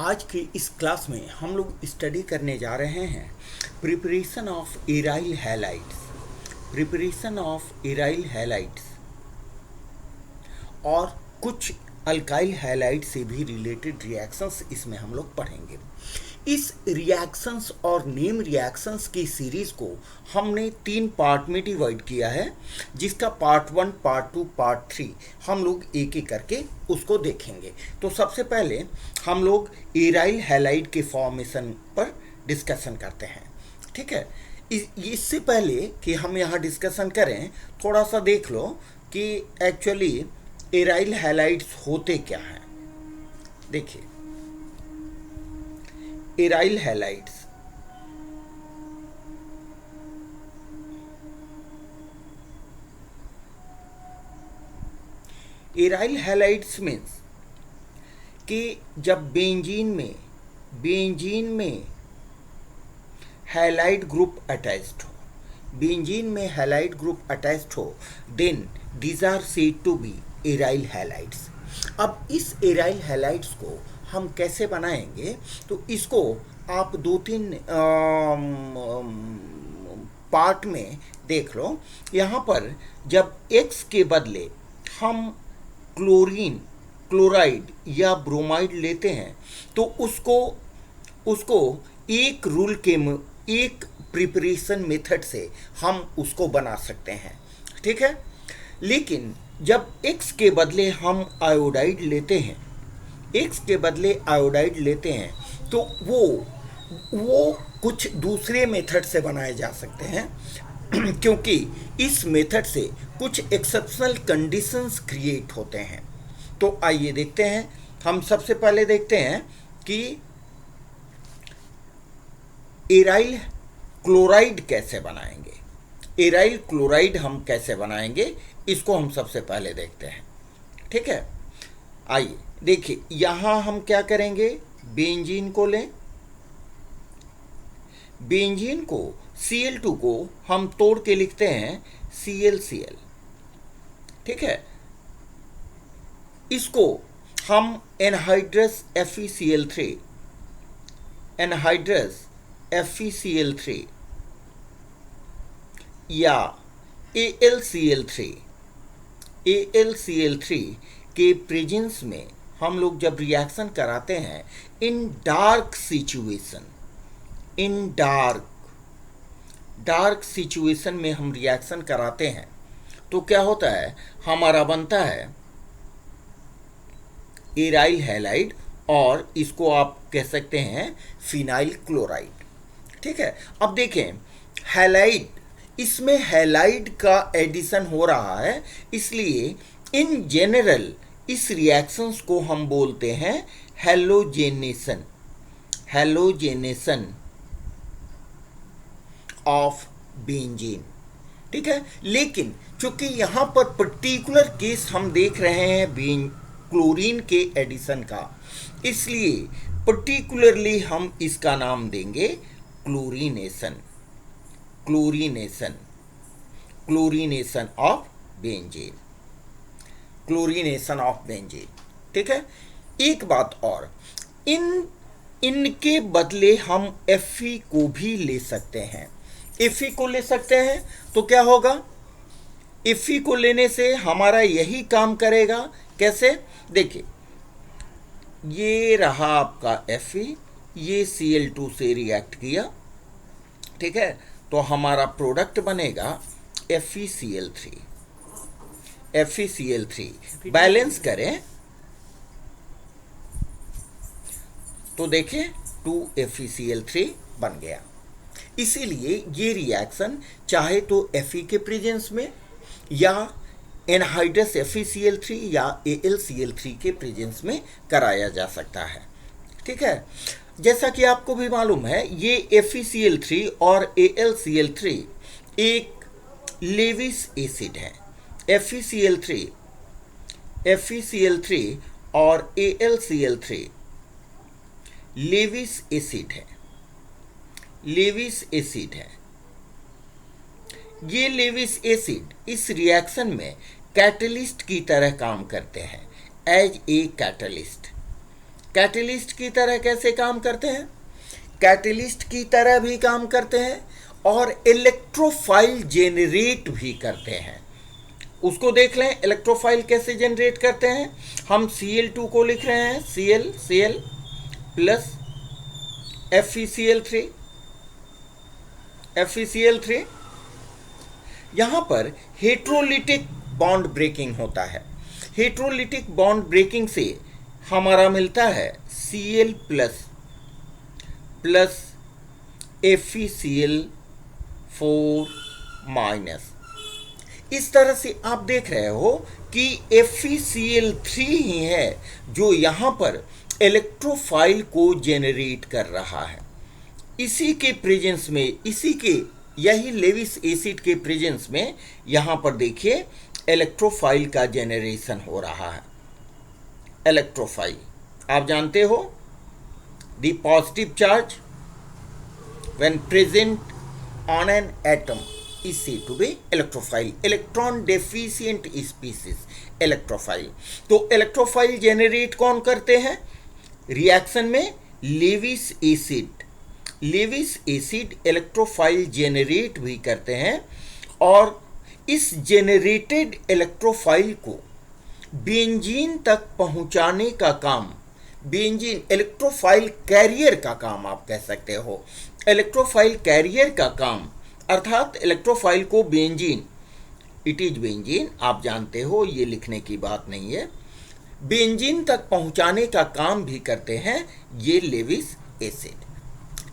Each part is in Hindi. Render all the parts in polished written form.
आज की इस क्लास में हम लोग स्टडी करने जा रहे हैं preparation of aryl halides. Preparation of aryl halides और कुछ अल्काइल हैलाइड से भी रिलेटेड रिएक्शंस इसमें हम लोग पढ़ेंगे। इस रिएक्शंस और नेम रिएक्शंस की सीरीज़ को हमने 3 पार्ट में डिवाइड किया है, जिसका पार्ट 1, पार्ट 2, पार्ट 3 हम लोग एक एक करके उसको देखेंगे। तो सबसे पहले हम लोग एराइल हैलाइड के फॉर्मेशन पर डिस्कशन करते हैं। ठीक है, इससे पहले कि हम यहाँ डिस्कशन करें, थोड़ा सा देख लो कि एक्चुअली एराइल हैलाइड्स होते क्या हैं। देखिए, aryl halides aryl halides means कि जब बेंजीन में हैलाइड ग्रुप अटैच्ड हो, बेंजीन में हैलाइड ग्रुप अटैच्ड हो, then these are said to be aryl halides. अब इस एराइल हैलाइड्स को हम कैसे बनाएंगे, तो इसको आप 2-3 पार्ट में देख लो। यहाँ पर जब X के बदले हम क्लोराइड या ब्रोमाइड लेते हैं, तो उसको एक प्रिपरेशन मेथड से हम उसको बना सकते हैं। ठीक है, लेकिन जब X के बदले हम आयोडाइड लेते हैं, तो वो कुछ दूसरे मेथड से बनाए जा सकते हैं क्योंकि इस मेथड से कुछ एक्सेप्शनल कंडीशंस क्रिएट होते हैं। तो आइए देखते हैं। हम सबसे पहले देखते हैं कि एराइल क्लोराइड कैसे बनाएंगे। एराइल क्लोराइड हम कैसे बनाएंगे, इसको हम सबसे पहले देखते हैं। ठीक है, आइए देखिए, यहाँ हम क्या करेंगे, बेंजीन को लें। बेंजीन को Cl2 को हम तोड़ के लिखते हैं ClCl। ठीक है, इसको हम एनहाइड्रस FeCl3 या AlCl3 के प्रेजेंस में हम लोग जब रिएक्शन कराते हैं, इन डार्क सिचुएशन में हम रिएक्शन कराते हैं, तो क्या होता है, हमारा बनता है एराइल हैलाइड, और इसको आप कह सकते हैं फिनाइल क्लोराइड। ठीक है, अब देखें, हैलाइड, इसमें हैलाइड का एडिशन हो रहा है, इसलिए इन जनरल इस रिएक्शंस को हम बोलते हैं हैलोजेनेशन ऑफ बेंजीन। ठीक है, लेकिन चूंकि यहाँ पर पर्टिकुलर केस हम देख रहे हैं क्लोरीन के एडिशन का, इसलिए पर्टिकुलरली हम इसका नाम देंगे क्लोरीनेशन ऑफ बेंजीन। ठीक है, एक बात और, इनके बदले हम Fe को भी ले सकते हैं। Fe को ले सकते हैं तो क्या होगा, Fe को लेने से हमारा यही काम करेगा। कैसे, देखिए, ये रहा आपका Fe, ये Cl2 से रिएक्ट किया। ठीक है, तो हमारा प्रोडक्ट बनेगा FeCl3। बैलेंस करें तो देखिए 2FeCl3 बन गया। इसीलिए ये रिएक्शन चाहे तो Fe के प्रेजेंस में या एनहाइड्रस FeCl3 या AlCl3 के प्रेजेंस में कराया जा सकता है। ठीक है, जैसा कि आपको भी मालूम है, ये FeCl3 और AlCl3 एक लेविस एसिड है। FeCl3 और AlCl3 लेविस एसिड है। ये लेविस एसिड इस रिएक्शन में कैटलिस्ट की तरह काम करते हैं, एज ए कैटलिस्ट। कैटलिस्ट की तरह कैसे काम करते हैं? कैटलिस्ट की तरह भी काम करते हैं और इलेक्ट्रोफाइल जेनरेट भी करते हैं। उसको देख लें, इलेक्ट्रोफाइल कैसे जनरेट करते हैं। हम Cl2 को लिख रहे हैं Cl प्लस FeCl3। यहां पर हेट्रोलिटिक बॉन्ड ब्रेकिंग होता है। हेट्रोलिटिक बॉन्ड ब्रेकिंग से हमारा मिलता है Cl प्लस FeCl4 माइनस। इस तरह से आप देख रहे हो कि FeCl3 ही है जो यहाँ पर इलेक्ट्रोफाइल को जेनरेट कर रहा है। इसी के प्रेजेंस में, यही लेविस एसिड के प्रेजेंस में यहाँ पर देखिए इलेक्ट्रोफाइल का जेनरेशन हो रहा है। इलेक्ट्रोफाइल आप जानते हो, the positive charge when present on an atom is said to be electrophile, electron deficient species electrophile। तो इलेक्ट्रोफाइल जेनरेट कौन करते हैं रिएक्शन में? लेविस एसिड इलेक्ट्रोफाइल जेनरेट भी करते हैं और इस जेनरेटेड इलेक्ट्रोफाइल को बेंजीन तक पहुंचाने का काम, बेंजीन इलेक्ट्रोफाइल कैरियर का काम आप कह सकते हो। इलेक्ट्रोफाइल कैरियर का काम अर्थात इलेक्ट्रोफाइल को बेंजीन, इट इज बेंजीन, आप जानते हो, ये लिखने की बात नहीं है, बेंजीन तक पहुंचाने का काम भी करते हैं ये लेविस एसिड।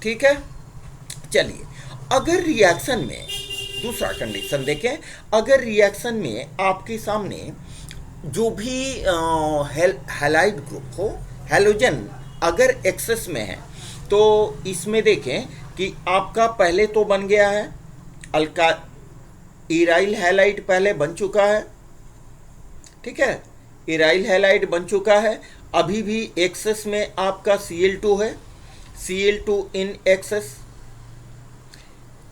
ठीक है, चलिए अगर रिएक्शन में दूसरा कंडीशन देखें, अगर रिएक्शन में आपके सामने जो भी हैलाइड ग्रुप हो, हैलोजन अगर एक्सेस में है, तो इसमें देखें कि आपका पहले तो बन गया है इराइल हैलाइड पहले बन चुका है। ठीक है, इराइल हैलाइड बन चुका है। अभी भी एक्सेस में आपका Cl2 है, Cl2 इन एक्सेस।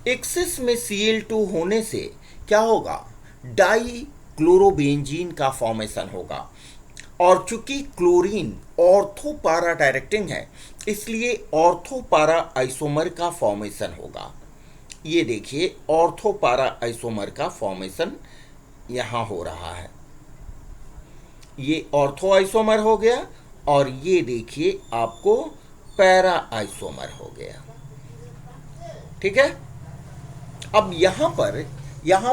एक्सेस में Cl2 होने से क्या होगा? डाई क्लोरोबेंजीन का फॉर्मेशन होगा और चूंकि क्लोरीन ऑर्थो पारा डायरेक्टिंग है, इसलिए ऑर्थो पारा आइसोमर का फॉर्मेशन होगा। ये देखिए ऑर्थो पारा आइसोमर का फॉर्मेशन यहां हो रहा है। ये ऑर्थो आइसोमर हो गया और ये देखिए आपको पैरा आइसोमर हो गया। ठीक है, अब यहां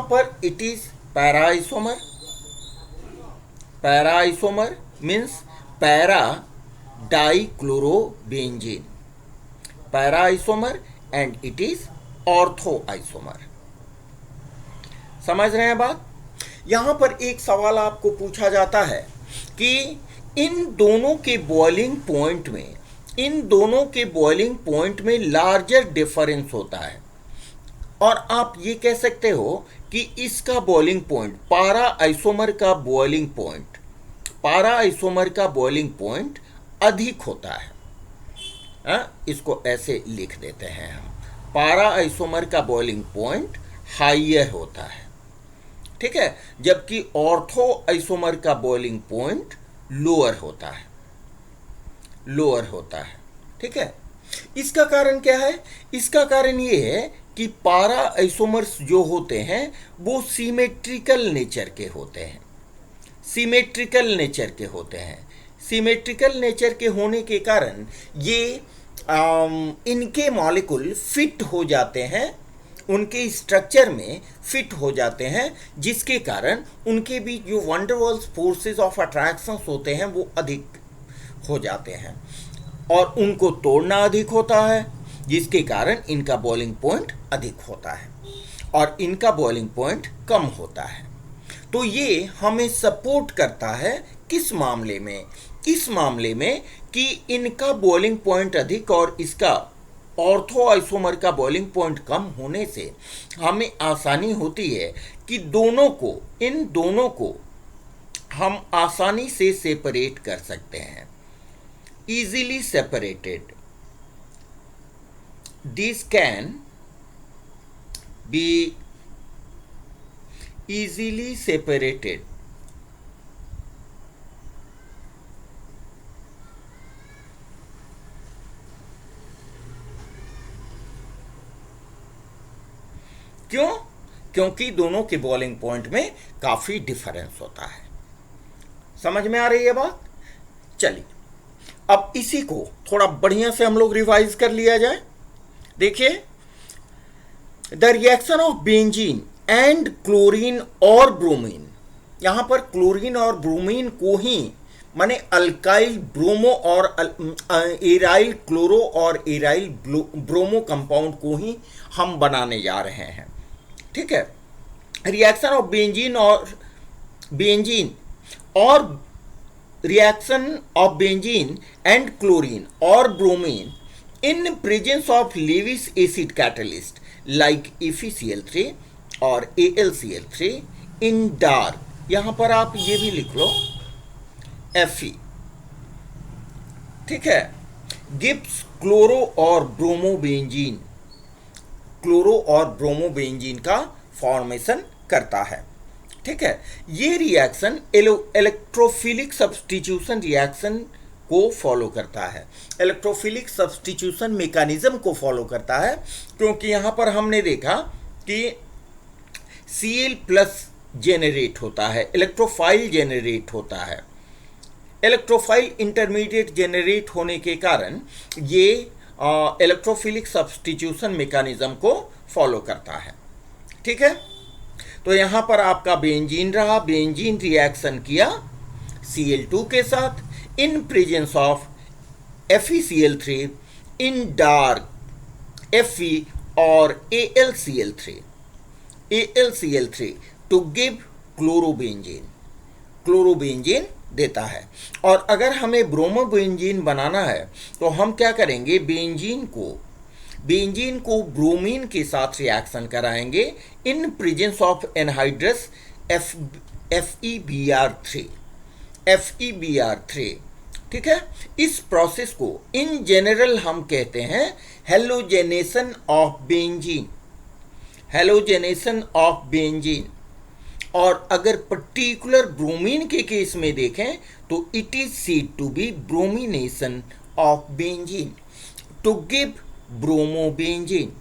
पर it is para isomer. Para isomer means para dichlorobenzene, para isomer and it is ortho isomer. समझ रहे हैं बात? यहां पर एक सवाल आपको पूछा जाता है कि इन दोनों के बॉइलिंग पॉइंट में लार्जर डिफरेंस होता है और आप ये कह सकते हो कि इसका बॉइलिंग पॉइंट, पारा आइसोमर का बॉइलिंग पॉइंट अधिक होता है। इसको ऐसे लिख देते हैं हम, पारा आइसोमर का बॉइलिंग पॉइंट हाइयर होता है। ठीक है, जबकि ऑर्थो आइसोमर का बॉइलिंग पॉइंट लोअर होता है। ठीक है, इसका कारण क्या है? इसका कारण ये है कि पारा आइसोमर्स जो होते हैं वो सिमेट्रिकल नेचर के होने के कारण ये इनके मॉलिक्यूल फिट हो जाते हैं, उनके स्ट्रक्चर में फिट हो जाते हैं, जिसके कारण उनके बीच जो वंडरवॉल्स फोर्सेस ऑफ अट्रैक्शन होते हैं वो अधिक हो जाते हैं और उनको तोड़ना अधिक होता है, जिसके कारण इनका बॉइलिंग पॉइंट अधिक होता है और इनका बॉइलिंग पॉइंट कम होता है। तो ये हमें सपोर्ट करता है किस मामले में? इस मामले में कि इनका बॉइलिंग पॉइंट अधिक और इसका ऑर्थो आइसोमर का बॉइलिंग पॉइंट कम होने से हमें आसानी होती है कि इन दोनों को हम आसानी से सेपरेट कर सकते हैं, easily separated. These can be easily separated क्यों? क्योंकि दोनों के बॉइलिंग पॉइंट में काफ़ी डिफरेंस होता है। समझ में आ रही है बात? चलिए अब इसी को थोड़ा बढ़िया से हम लोग रिवाइज कर लिया जाए। देखिए, the reaction of benzene and chlorine और ब्रोमीन, यहां पर क्लोरीन और ब्रोमीन को ही माने अल्काइल ब्रोमो और एराइल क्लोरो और एराइल ब्रोमो कंपाउंड को ही हम बनाने जा रहे हैं। ठीक है, रिएक्शन ऑफ बेंजीन और reaction of benzene and chlorine or bromine in presence of Lewis acid catalyst like FeCl3 और AlCl3 in dark, यहां पर आप ये भी लिख लो Fe, ठीक है, गिब्स क्लोरो और ब्रोमोबेंजीन, क्लोरो और ब्रोमोबेंजीन का फॉर्मेशन करता है। ठीक है, ये रिएक्शन इलेक्ट्रोफिलिक सब्स्टिट्यूशन रिएक्शन को फॉलो करता है, इलेक्ट्रोफिलिक सब्स्टिट्यूशन मैकेनिज्म को फॉलो करता है, क्योंकि यहां पर हमने देखा कि Cl प्लस जेनरेट होता है, इलेक्ट्रोफाइल जेनरेट होता है, इलेक्ट्रोफाइल इंटरमीडिएट जेनरेट होने के कारण ये इलेक्ट्रोफिलिक सब्स्टिट्यूशन मैकेनिज्म को फॉलो करता है। ठीक है, तो यहां पर आपका बेंजीन रहा, बेंजीन रिएक्शन किया Cl2 के साथ in presence of FeCl3 in dark Fe और AlCl3 टू गिव क्लोरोबेंजीन देता है। और अगर हमें ब्रोमोबेंजीन बनाना है तो हम क्या करेंगे, बेंजीन को ब्रोमीन के साथ रिएक्शन कराएंगे in presence of anhydrous FeBr3। ठीक है, इस प्रोसेस को इन जनरल हम कहते हैं हेलोजेनेशन ऑफ बेंजीन। और अगर पर्टिकुलर ब्रोमीन के केस में देखें तो it is said to be bromination of benzene to give bromobenzene.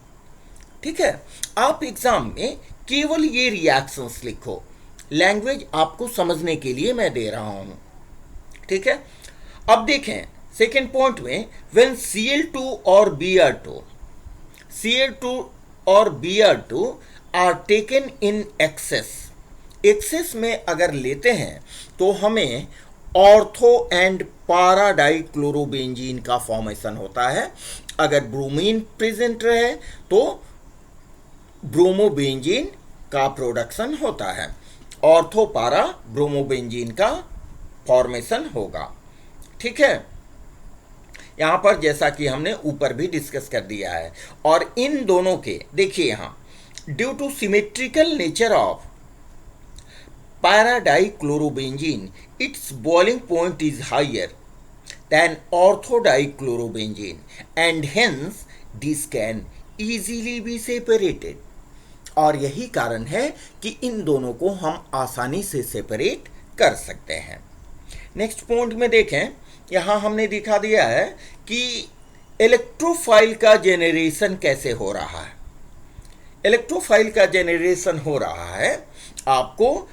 ठीक है, आप एग्जाम में केवल ये रिएक्शंस लिखो, लैंग्वेज आपको समझने के लिए मैं दे रहा हूं। ठीक है, अब देखें सेकेंड पॉइंट में, व्हेन Cl2 और Br2 are taken in excess में अगर लेते हैं तो हमें ऑर्थो एंड पारा डाइक्लोरोबेंजीन का फॉर्मेशन होता है। अगर ब्रोमीन प्रेजेंट रहे तो ब्रोमोबेंजीन का प्रोडक्शन होता है, ऑर्थो पारा ब्रोमोबेंजीन का फॉर्मेशन होगा। ठीक है, यहां पर जैसा कि हमने ऊपर भी डिस्कस कर दिया है। और इन दोनों के देखिए यहां, due two symmetrical nature of para-dichlorobenzene, its boiling point is higher than ortho-dichlorobenzene and hence this can easily be separated। और यही कारण है कि इन दोनों को हम आसानी से सेपरेट कर सकते हैं। नेक्स्ट पॉइंट में देखें, यहां हमने दिखा दिया है कि इलेक्ट्रोफाइल का जेनरेशन कैसे हो रहा है। इलेक्ट्रोफाइल का जेनरेशन हो रहा है आपको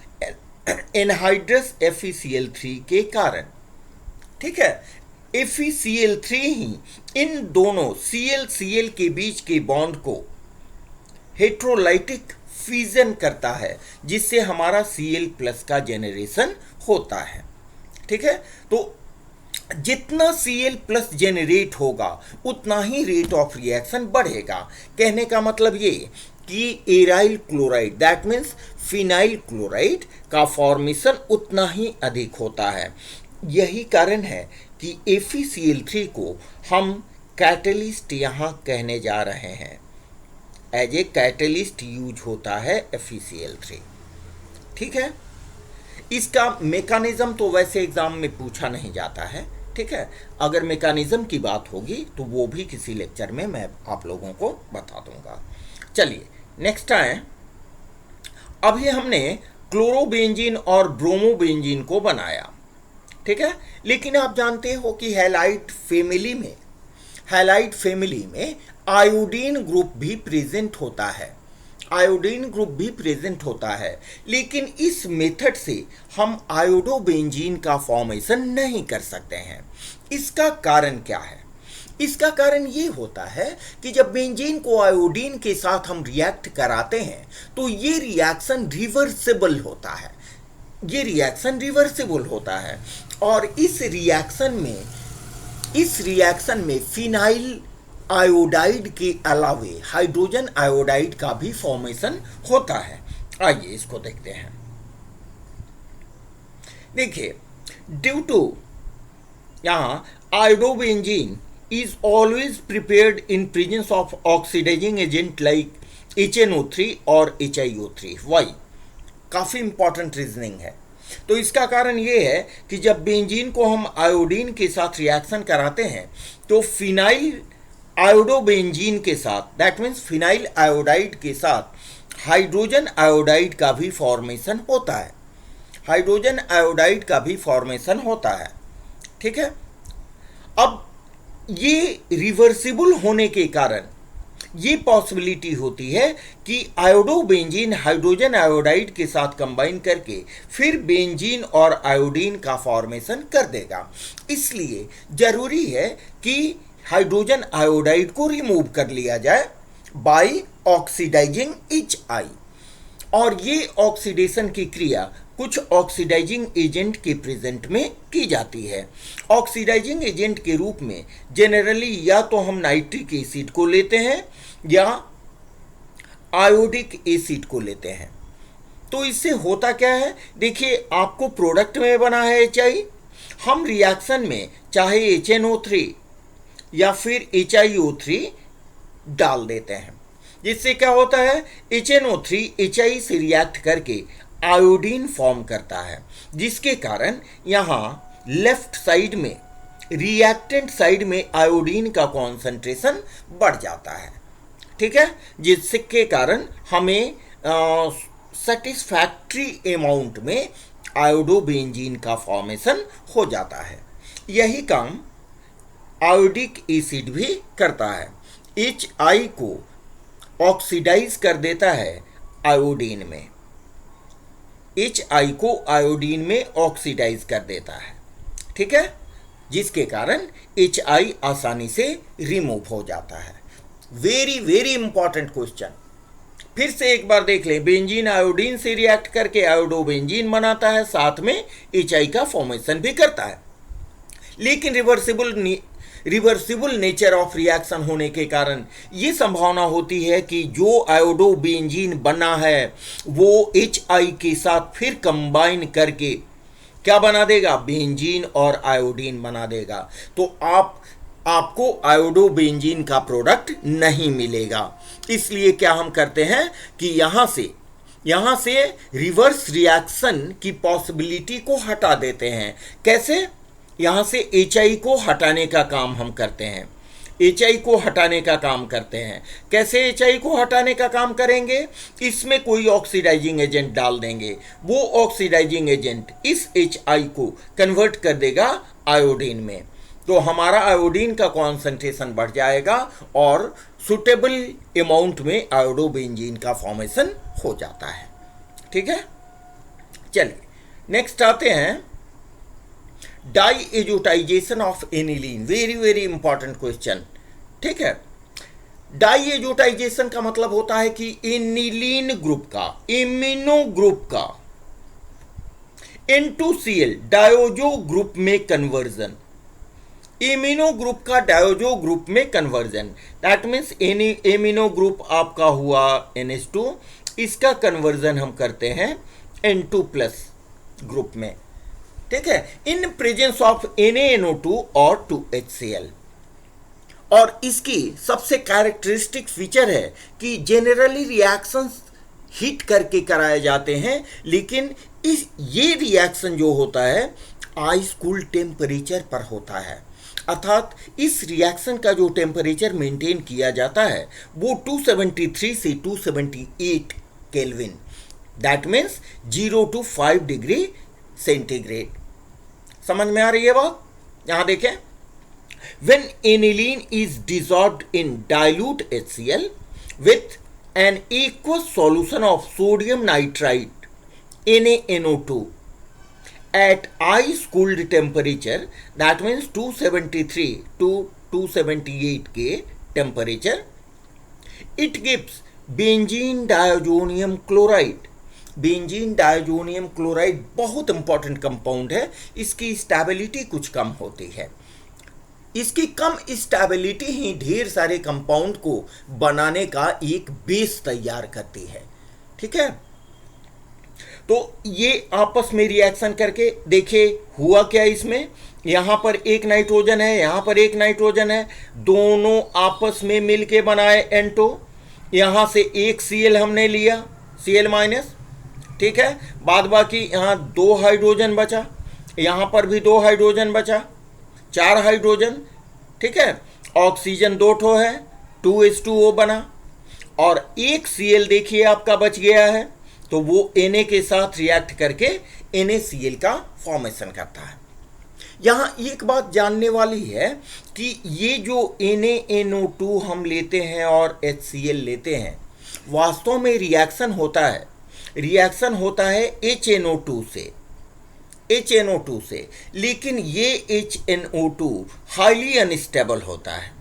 एनहाइड्रस FeCl3 के कारण। ठीक है, FeCl3 ही इन दोनों Cl के बीच के बॉन्ड को हेट्रोलाइटिक फ्यूजन करता है, जिससे हमारा Cl+ का जेनरेशन होता है। ठीक है, तो जितना Cl+ जेनरेट होगा उतना ही रेट ऑफ रिएक्शन बढ़ेगा। कहने का मतलब ये कि aryl chloride that means phenyl chloride का फॉर्मेशन उतना ही अधिक होता है। यही कारण है कि FeCl3 को हम कैटलिस्ट यहाँ कहने जा रहे हैं, एज ए कैटलिस्ट यूज होता है FeCl3। ठीक है, इसका मैकेनिज्म तो वैसे एग्जाम में पूछा नहीं जाता है। ठीक है, अगर मैकेनिज्म की बात होगी तो वो भी किसी लेक्चर में मैं आप लोगों को बता दूंगा। चलिए नेक्स्ट आए, अभी हमने क्लोरोबेंजीन और ब्रोमोबेंजीन को बनाया। ठीक है, लेकिन आप जानते हो कि हैलाइड फैमिली में आयोडीन ग्रुप भी प्रेजेंट होता है। आयोडीन ग्रुप भी प्रेजेंट होता है, लेकिन इस मेथड से हम आयोडोबेंजीन का फॉर्मेशन नहीं कर सकते हैं। इसका कारण क्या है? इसका कारण ये होता है कि जब बेंजीन को आयोडीन के साथ हम रिएक्ट कराते हैं तो ये रिएक्शन रिवर्सिबल होता है। ये रिएक्शन रिवर्सिबल होता है और इस रिएक्शन में फिनाइल आयोडाइड के अलावे हाइड्रोजन आयोडाइड का भी फॉर्मेशन होता है। आइए इसको देखते हैं। देखिए, ड्यू टू यहाँ iodobenzene is always prepared in presence of oxidizing agent like HNO3 और HiO3। Why? काफ़ी इंपॉर्टेंट रीजनिंग है। तो इसका कारण ये है कि जब बेंजीन को हम आयोडीन के साथ रिएक्शन कराते हैं तो फिनाइल आयोडोबेंजीन के साथ, दैट मीन्स फिनाइल आयोडाइड के साथ हाइड्रोजन आयोडाइड का भी फॉर्मेशन होता है। हाइड्रोजन आयोडाइड का भी फॉर्मेशन होता है। ठीक है, अब ये रिवर्सिबल होने के कारण ये पॉसिबिलिटी होती है कि आयोडोबेंजीन हाइड्रोजन आयोडाइड के साथ कंबाइन करके फिर बेंजीन और आयोडीन का फॉर्मेशन कर देगा। इसलिए जरूरी है कि हाइड्रोजन आयोडाइड को रिमूव कर लिया जाए बाय ऑक्सीडाइजिंग HI, और ये ऑक्सीडेशन की क्रिया कुछ ऑक्सीडाइजिंग एजेंट के प्रेजेंट में की जाती है। ऑक्सीडाइजिंग एजेंट के रूप में जनरली या तो हम नाइट्रिक एसिड को लेते हैं या आयोडिक एसिड को लेते हैं। तो इससे होता क्या है, देखिए आपको प्रोडक्ट में बना है HI, हम रिएक्शन में चाहे HNO3 या फिर HiO3 डाल देते हैं, जिससे क्या होता है HNO3 HI से रिएक्ट करके आयोडीन फॉर्म करता है, जिसके कारण यहाँ लेफ्ट साइड में रिएक्टेंट साइड में आयोडीन का कॉन्सेंट्रेशन बढ़ जाता है। ठीक है, जिसके कारण हमें सेटिस्फैक्ट्री अमाउंट में आयोडोबेंजीन का फॉर्मेशन हो जाता है। यही काम आयोडिक एसिड भी करता है। HI को ऑक्सीडाइज कर देता है आयोडीन में, HI को आयोडीन में ऑक्सीडाइज कर देता है। ठीक है, जिसके कारण HI आसानी से रिमूव हो जाता है। वेरी वेरी इंपॉर्टेंट क्वेश्चन, फिर से एक बार देख लें। बेंजीन आयोडीन से रिएक्ट करके आयोडोबेंजीन बनाता है, साथ में HI का फॉर्मेशन भी करता है, लेकिन रिवर्सिबल नेचर ऑफ रिएक्शन होने के कारण ये संभावना होती है कि जो आयोडोबेंजीन बना है वो HI के साथ फिर कंबाइन करके क्या बना देगा, बेंजीन और आयोडीन बना देगा। तो आपको आयोडोबेंजीन का प्रोडक्ट नहीं मिलेगा। इसलिए क्या हम करते हैं कि यहाँ से रिवर्स रिएक्शन की पॉसिबिलिटी को हटा देते हैं। कैसे? यहाँ से HI को हटाने का काम हम करते हैं। HI को हटाने का काम करते हैं। कैसे HI को हटाने का काम करेंगे? इसमें कोई ऑक्सीडाइजिंग एजेंट डाल देंगे, वो ऑक्सीडाइजिंग एजेंट इस HI को कन्वर्ट कर देगा आयोडीन में, तो हमारा आयोडीन का कॉन्सेंट्रेशन बढ़ जाएगा और सुटेबल अमाउंट में आयोडोबेंजीन का फॉर्मेशन हो जाता है। ठीक है, चलिए नेक्स्ट आते हैं diazotization of aniline. Very very important question. ठीक है, डाईएजोटाइजेशन का मतलब होता है कि एनिलीन ग्रुप का, एमिनो ग्रुप का N2Cl डायोजो ग्रुप में कन्वर्जन, एमिनो ग्रुप का डायोजो ग्रुप में conversion, that means amino group आपका हुआ NH2, इसका कन्वर्जन हम करते हैं N2+ ग्रुप में। ठीक है, इन प्रेजेंस ऑफ NaNO2 और 2HCl। और इसकी सबसे कैरेक्टरिस्टिक फीचर है कि जनरली रिएक्शंस हीट करके कराए जाते हैं, लेकिन ये रिएक्शन जो होता है आइस कूल टेम्परेचर पर होता है। अर्थात इस रिएक्शन का जो टेम्परेचर मेंटेन किया जाता है वो 273 से 278 kelvin, that means 0 to 5 degree centigrade. समझ में आ रही है बात? यहां देखें, when aniline is dissolved in dilute HCl with an aqueous solution of sodium nitrite NaNO2 at ice cooled temperature, that means 273 to 278 K temperature, it gives benzene diazonium chloride. Benzene diazonium chloride बहुत इंपॉर्टेंट कंपाउंड है, इसकी स्टेबिलिटी कुछ कम होती है। इसकी कम स्टेबिलिटी ही ढेर सारे कंपाउंड को बनाने का एक बेस तैयार करती है। ठीक है, तो ये आपस में रिएक्शन करके देखिए हुआ क्या इसमें। यहां पर एक नाइट्रोजन है, यहां पर एक नाइट्रोजन है, दोनों आपस में मिलके बनाए N2। यहां से एक Cl हमने लिया, Cl-। ठीक है, बाद बाकी यहां 2 हाइड्रोजन बचा, यहां पर भी 2 हाइड्रोजन बचा, 4 हाइड्रोजन। ठीक है, ऑक्सीजन 2 ठो है, 2H2O बना, और एक Cl देखिए आपका बच गया है, तो वो Na के साथ रिएक्ट करके NaCl का फॉर्मेशन करता है। यहां एक बात जानने वाली है कि ये जो NaNO2 हम लेते हैं और HCl लेते हैं, वास्तव में रिएक्शन होता है HNO2 से, लेकिन ये HNO2 हाईली अनस्टेबल होता है।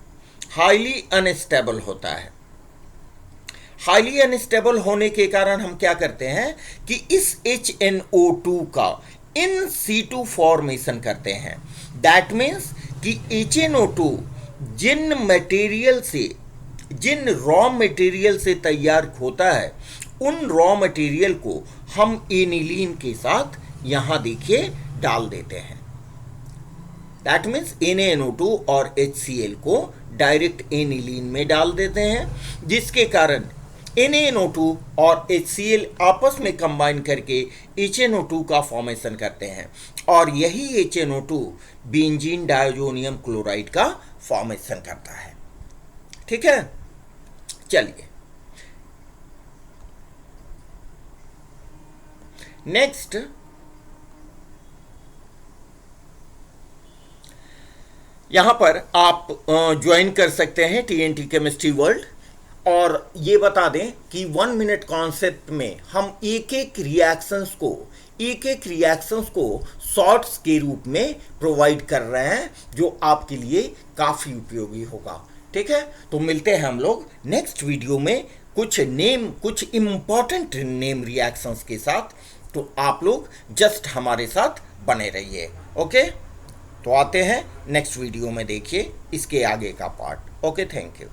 हाईली अनस्टेबल होने के कारण हम क्या करते हैं कि इस HNO2 का इन situ फॉर्मेशन करते हैं। दैट मीन्स कि HNO2 जिन रॉ मटेरियल से तैयार होता है, उन रॉ मटेरियल को हम एनिलीन के साथ यहां देखिए डाल देते हैं। दैट मीन्स NaNO2 और HCl को डायरेक्ट एनिलीन में डाल देते हैं, जिसके कारण NaNO2 और HCl आपस में कंबाइन करके HNO2 का फॉर्मेशन करते हैं, और यही HNO2 बेंजीन डायजोनियम क्लोराइड का फॉर्मेशन करता है। ठीक है, चलिए नेक्स्ट, यहां पर आप ज्वाइन कर सकते हैं TNT केमिस्ट्री वर्ल्ड। और ये बता दें कि 1 मिनट कॉन्सेप्ट में हम एक एक रिएक्शंस को शॉर्ट्स के रूप में प्रोवाइड कर रहे हैं, जो आपके लिए काफ़ी उपयोगी होगा। ठीक है, तो मिलते हैं हम लोग नेक्स्ट वीडियो में कुछ इंपॉर्टेंट नेम रिएक्शंस के साथ। तो आप लोग जस्ट हमारे साथ बने रहिए। ओके, तो आते हैं नेक्स्ट वीडियो में, देखिए इसके आगे का पार्ट। Okay, thank you.